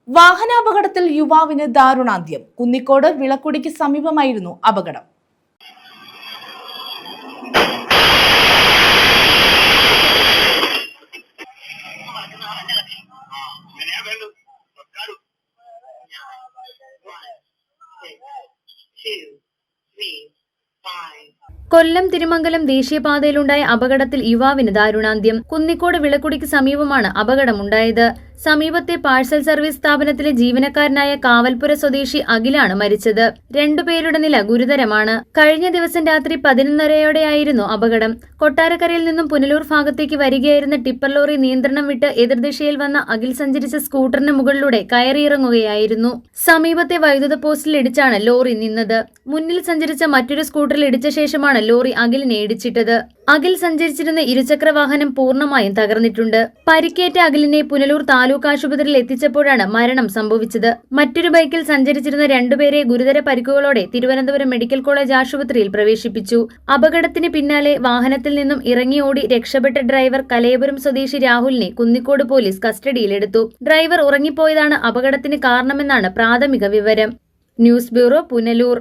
വാഹനാപകടത്തിൽ യുവാവിന് ദാരുണാന്ത്യം. കുന്നിക്കോട് വിളക്കുടിക്ക് സമീപമായിരുന്നു അപകടം. കൊല്ലം തിരുമംഗലം ദേശീയപാതയിലുണ്ടായ അപകടത്തിൽ യുവാവിന് ദാരുണാന്ത്യം. കുന്നിക്കോട് വിളക്കുടിക്ക് സമീപമാണ് അപകടമുണ്ടായത്. സമീപത്തെ പാഴ്സൽ സർവീസ് സ്ഥാപനത്തിലെ ജീവനക്കാരനായ കാവൽപുര സ്വദേശി അഖിലാണ് മരിച്ചത്. രണ്ടുപേരുടെ നില ഗുരുതരമാണ്. കഴിഞ്ഞ ദിവസം രാത്രി 11:30യോടെയായിരുന്നു അപകടം. കൊട്ടാരക്കരയിൽ നിന്നും പുനലൂർ ഭാഗത്തേക്ക് വരികയായിരുന്ന ടിപ്പർ ലോറി നിയന്ത്രണം വിട്ട് എതിർദിശയിൽ വന്ന അഖിൽ സഞ്ചരിച്ച സ്കൂട്ടറിന് മുകളിലൂടെ കയറിയിറങ്ങുകയായിരുന്നു. സമീപത്തെ വൈദ്യുത പോസ്റ്റിൽ ഇടിച്ചാണ് ലോറി നിന്നത്. മുന്നിൽ സഞ്ചരിച്ച മറ്റൊരു സ്കൂട്ടറിൽ ഇടിച്ച ശേഷമാണ് ലോറി അഖിലിനെ ഇടിച്ചിട്ടത്. അഖിൽ സഞ്ചരിച്ചിരുന്ന ഇരുചക്ര വാഹനം പൂർണ്ണമായും തകർന്നിട്ടുണ്ട്. പരിക്കേറ്റ അഖിലിനെ പുനലൂർ താലൂക്ക് ആശുപത്രിയിൽ എത്തിച്ചപ്പോഴാണ് മരണം സംഭവിച്ചത്. മറ്റൊരു ബൈക്കിൽ സഞ്ചരിച്ചിരുന്ന രണ്ടുപേരെ ഗുരുതര പരിക്കുകളോടെ തിരുവനന്തപുരം മെഡിക്കൽ കോളേജ് ആശുപത്രിയിൽ പ്രവേശിപ്പിച്ചു. അപകടത്തിന് പിന്നാലെ വാഹനത്തിൽ നിന്നും ഇറങ്ങി ഓടി രക്ഷപ്പെട്ട ഡ്രൈവർ കലയപുരം സ്വദേശി രാഹുലിനെ കുന്നിക്കോട് പോലീസ് കസ്റ്റഡിയിലെടുത്തു. ഡ്രൈവർ ഉറങ്ങിപ്പോയതാണ് അപകടത്തിന് കാരണമെന്നാണ് പ്രാഥമിക വിവരം. News bureau, Punalur.